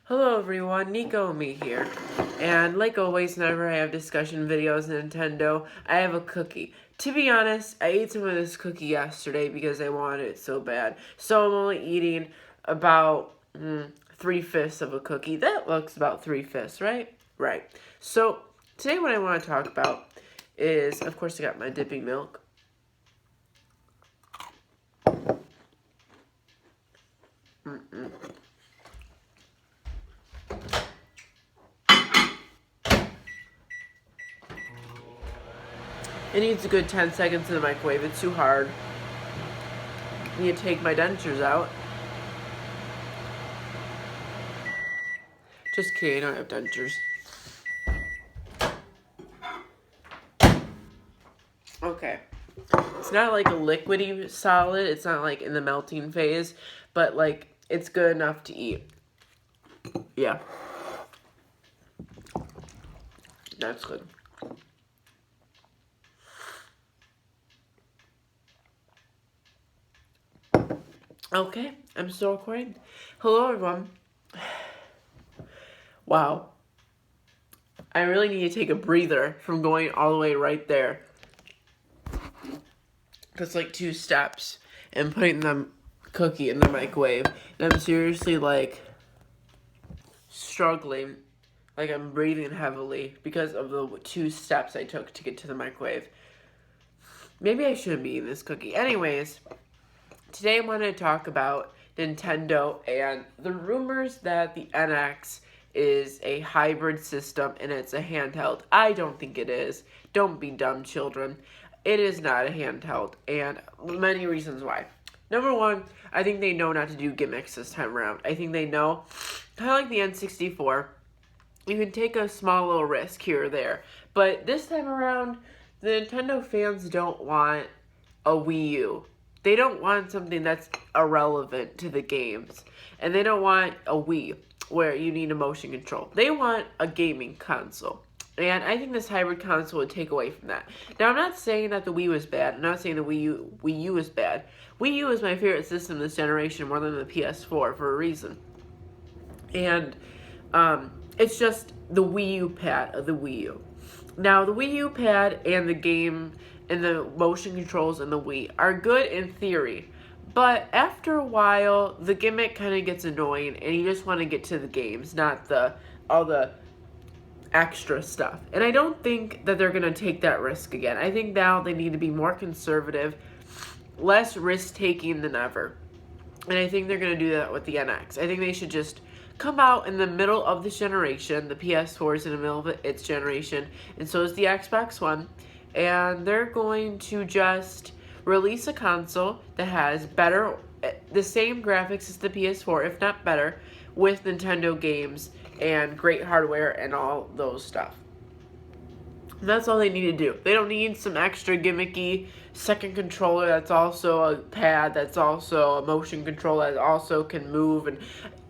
Hello everyone, Nico and me here. And like always, whenever I have discussion videos on Nintendo, I have a cookie. To be honest, I ate some of this cookie yesterday because I wanted it so bad. So I'm only eating about 3/5 of a cookie. That looks about 3/5, right? Right. So today what I want to talk about is, of course, I got my dipping milk. It needs a good 10 seconds in the microwave. It's too hard. I need to take my dentures out. Just kidding, I don't have dentures. Okay. It's not like a liquidy solid. It's not like in the melting phase. But like, it's good enough to eat. Yeah. That's good. Okay, I'm still recording. Hello everyone. Wow. I really need to take a breather from going all the way right there. That's like 2 steps. And putting the cookie in the microwave. And I'm seriously like struggling. Like I'm breathing heavily because of the 2 steps I took to get to the microwave. Maybe I shouldn't be eating this cookie. Anyways, today I want to talk about Nintendo and the rumors that the NX is a hybrid system and it's a handheld. I don't think it is. Don't be dumb, children. It is not a handheld, and many reasons why. Number one, I think they know not to do gimmicks this time around. I think they know, kind of like the N64, you can take a small little risk here or there. But this time around, the Nintendo fans don't want a Wii U. They don't want something that's irrelevant to the games. And they don't want a Wii where you need a motion control. They want a gaming console. And I think this hybrid console would take away from that. Now, I'm not saying that the Wii was bad. I'm not saying the Wii U is bad. Wii U is my favorite system this generation more than the PS4 for a reason. And it's just the Wii U pad of the Wii U. Now, the Wii U pad and the game and the motion controls in the Wii are good in theory. But after a while, the gimmick kind of gets annoying and you just want to get to the games, not all the extra stuff. And I don't think that they're going to take that risk again. I think now they need to be more conservative, less risk-taking than ever. And I think they're going to do that with the NX. I think they should just come out in the middle of this generation. The PS4 is in the middle of its generation, and so is the Xbox One. And they're going to just release a console that has the same graphics as the PS4, if not better, with Nintendo games and great hardware and all those stuff. And that's all they need to do. They don't need some extra gimmicky second controller that's also a pad, that's also a motion controller, that also can move. And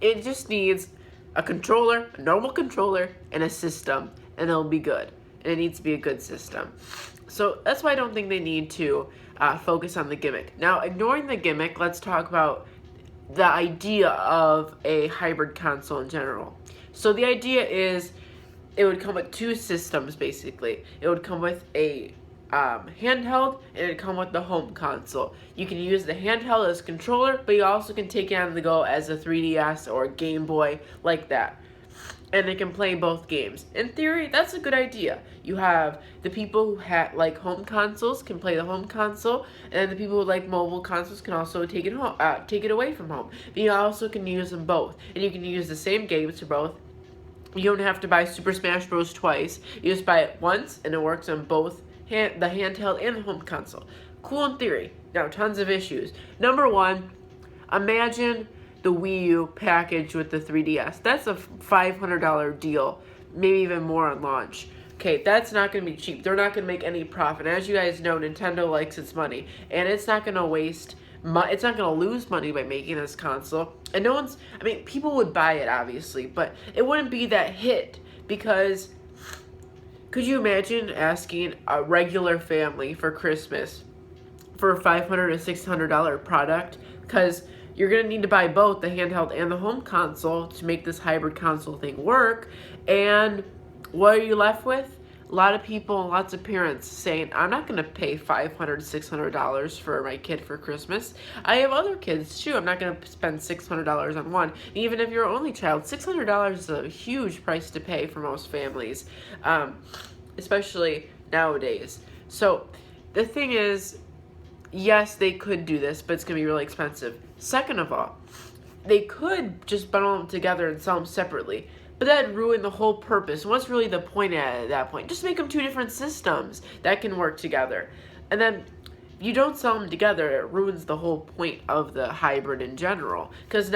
it just needs a controller, a normal controller, and a system, and it'll be good. And it needs to be a good system. So that's why I don't think they need to focus on the gimmick. Now, ignoring the gimmick, let's talk about the idea of a hybrid console in general. So the idea is it would come with 2 systems, basically. It would come with a handheld, and it would come with the home console. You can use the handheld as a controller, but you also can take it on the go as a 3DS or a Game Boy, like that. And they can play both games. In theory, that's a good idea. You have the people who like home consoles can play the home console, and the people who like mobile consoles can also take it away from home. But you also can use them both, and you can use the same games for both. You don't have to buy Super Smash Bros. Twice. You just buy it once, and it works on both the handheld and the home console. Cool in theory. Now, tons of issues. Number one, imagine the Wii U package with the 3DS. That's a $500 deal, maybe even more on launch. Okay, that's not going to be cheap. They're not going to make any profit. As you guys know, Nintendo likes its money, and it's not going to waste it's not going to lose money by making this console. And people would buy it, obviously, but it wouldn't be that hit because could you imagine asking a regular family for Christmas for a $500 to $600 product? Because you're going to need to buy both the handheld and the home console to make this hybrid console thing work. And what are you left with? A lot of people, lots of parents saying, I'm not going to pay $500, $600 for my kid for Christmas. I have other kids too. I'm not going to spend $600 on one. Even if you're an only child, $600 is a huge price to pay for most families, especially nowadays. So the thing is, yes, they could do this, but it's going to be really expensive. Second of all, they could just bundle them together and sell them separately. But that'd ruin the whole purpose. What's really the point at that point? Just make them two different systems that can work together. And then if you don't sell them together, it ruins the whole point of the hybrid in general. Because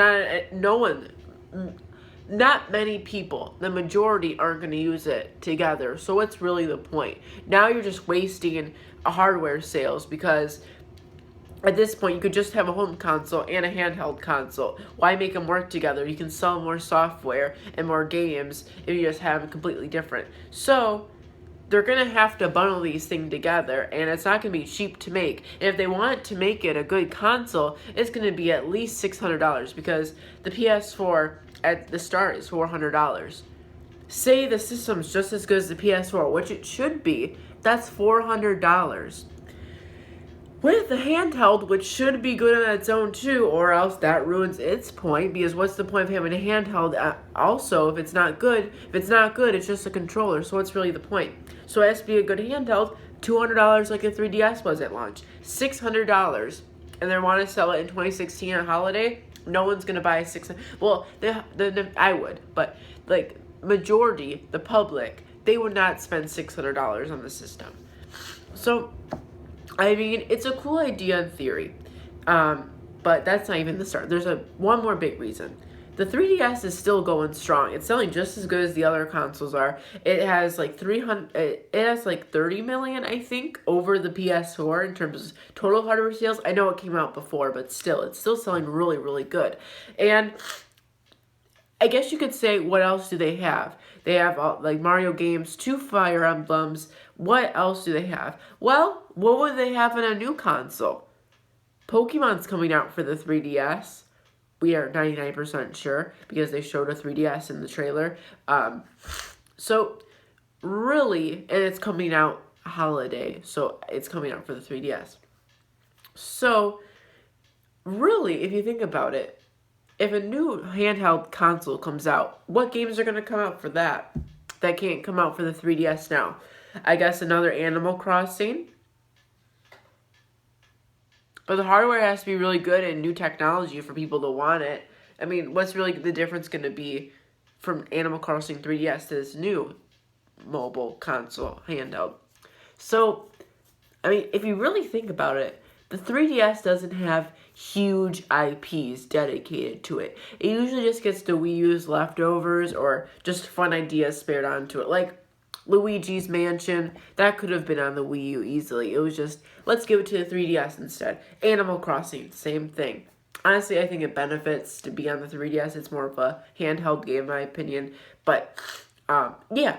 not many people, the majority, aren't going to use it together. So what's really the point? Now you're just wasting hardware sales, because at this point, you could just have a home console and a handheld console. Why make them work together? You can sell more software and more games if you just have them completely different. So they're going to have to bundle these things together, and it's not going to be cheap to make. And if they want to make it a good console, it's going to be at least $600, because the PS4 at the start is $400. Say the system's just as good as the PS4, which it should be, that's $400. With the handheld, which should be good on its own too, or else that ruins its point, because what's the point of having a handheld also if it's not good? If it's not good, it's just a controller, so what's really the point? So it has to be a good handheld, $200 like a 3DS was at launch, $600, and they want to sell it in 2016 at holiday. No one's going to buy $600. Well, I would, but like majority, the public, they would not spend $600 on the system. So I mean, it's a cool idea in theory, but that's not even the start. There's one more big reason. The 3DS is still going strong. It's selling just as good as the other consoles are. It has like 30 million, I think, over the PS4 in terms of total hardware sales. I know it came out before, but still, it's still selling really, really good. And I guess you could say, what else do they have? They have like Mario games, 2 Fire Emblems. What else do they have? Well, what would they have in a new console? Pokemon's coming out for the 3DS. We are 99% sure, because they showed a 3DS in the trailer. So really, and it's coming out holiday, so it's coming out for the 3DS. So really, if you think about it, if a new handheld console comes out, what games are going to come out for that? That can't come out for the 3DS now. I guess another Animal Crossing. But the hardware has to be really good and new technology for people to want it. I mean, what's really the difference going to be from Animal Crossing 3DS to this new mobile console handheld? So, I mean, if you really think about it, the 3DS doesn't have huge IPs dedicated to it. It usually just gets the Wii U's leftovers or just fun ideas spared onto it. Like Luigi's Mansion, that could have been on the Wii U easily. It was just, let's give it to the 3DS instead. Animal Crossing, same thing. Honestly, I think it benefits to be on the 3DS. It's more of a handheld game, in my opinion. But, yeah.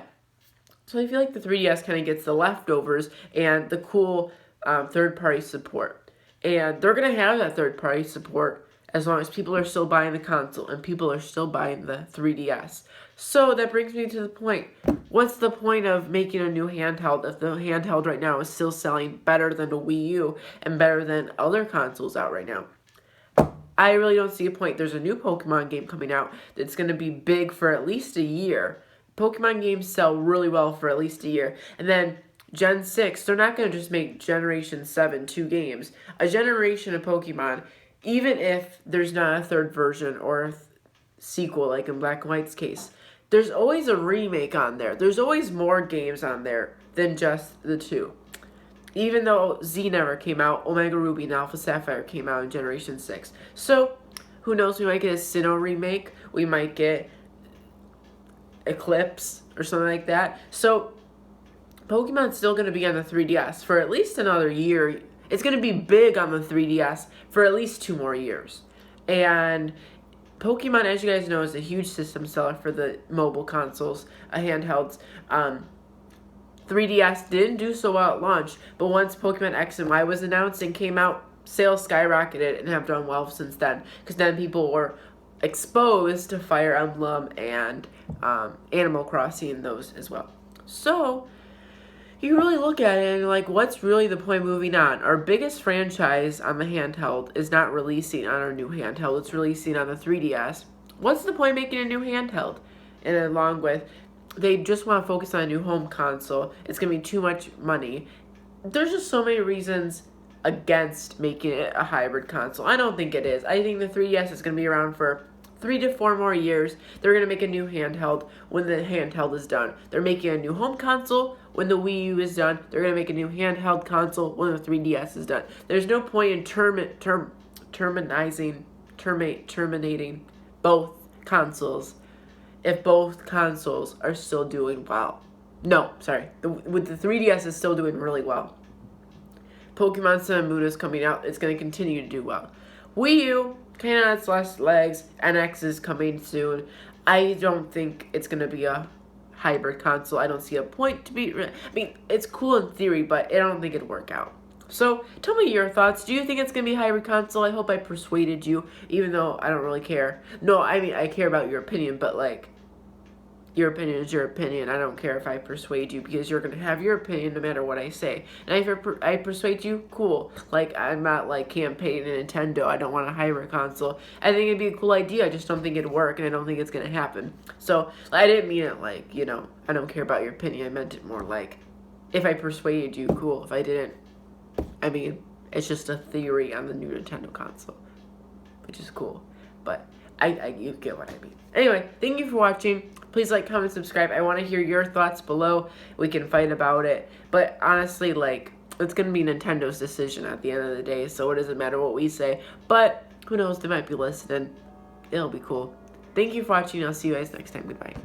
So I feel like the 3DS kind of gets the leftovers and the cool third-party support. And they're going to have that third-party support as long as people are still buying the console and people are still buying the 3DS. So that brings me to the point. What's the point of making a new handheld if the handheld right now is still selling better than the Wii U and better than other consoles out right now? I really don't see a point. There's a new Pokemon game coming out that's going to be big for at least a year. Pokemon games sell really well for at least a year. And then Gen 6, they're not going to just make Generation 7 2 games. A generation of Pokemon, even if there's not a third version or a sequel like in Black and White's case, there's always a remake on there. There's always more games on there than just the 2. Even though Z never came out, Omega Ruby and Alpha Sapphire came out in Generation 6. So, who knows, we might get a Sinnoh remake. We might get Eclipse or something like that. So, Pokemon's still going to be on the 3DS for at least another year. It's going to be big on the 3DS for at least 2 more years. And Pokemon, as you guys know, is a huge system seller for the mobile consoles, handhelds. 3DS didn't do so well at launch, but once Pokemon X and Y was announced and came out, sales skyrocketed and have done well since then, because then people were exposed to Fire Emblem and Animal Crossing and those as well. So you really look at it and like, what's really the point moving on? Our biggest franchise on the handheld is not releasing on our new handheld. It's releasing on the 3DS. What's the point making a new handheld? And along with, they just want to focus on a new home console. It's going to be too much money. There's just so many reasons against making it a hybrid console. I don't think it is. I think the 3DS is going to be around for 3 to 4 more years. They're going to make a new handheld when the handheld is done. They're making a new home console when the Wii U is done. They're going to make a new handheld console when the 3DS is done. There's no point in terminating both consoles if both consoles are still doing well. No, sorry. With the 3DS is still doing really well. Pokemon Sun and Moon is coming out. It's going to continue to do well. Wii U kind of has less legs. NX is coming soon. I don't think it's going to be a hybrid console. I don't see a point to be... I mean, it's cool in theory, but I don't think it'd work out. So, tell me your thoughts. Do you think it's going to be a hybrid console? I hope I persuaded you, even though I don't really care. No, I mean, I care about your opinion, but, like, your opinion is your opinion. I don't care if I persuade you, because you're going to have your opinion no matter what I say. And if I persuade you, cool. Like, I'm not, like, campaigning Nintendo. I don't want a hybrid console. I think it'd be a cool idea. I just don't think it'd work, and I don't think it's going to happen. So, I didn't mean it like, you know, I don't care about your opinion. I meant it more like, if I persuaded you, cool. If I didn't, I mean, it's just a theory on the new Nintendo console, which is cool. But you get what I mean. Anyway, thank you for watching. Please like, comment, subscribe. I want to hear your thoughts below. We can fight about it. But honestly, like, it's going to be Nintendo's decision at the end of the day, so it doesn't matter what we say. But who knows? They might be listening. It'll be cool. Thank you for watching. I'll see you guys next time. Goodbye.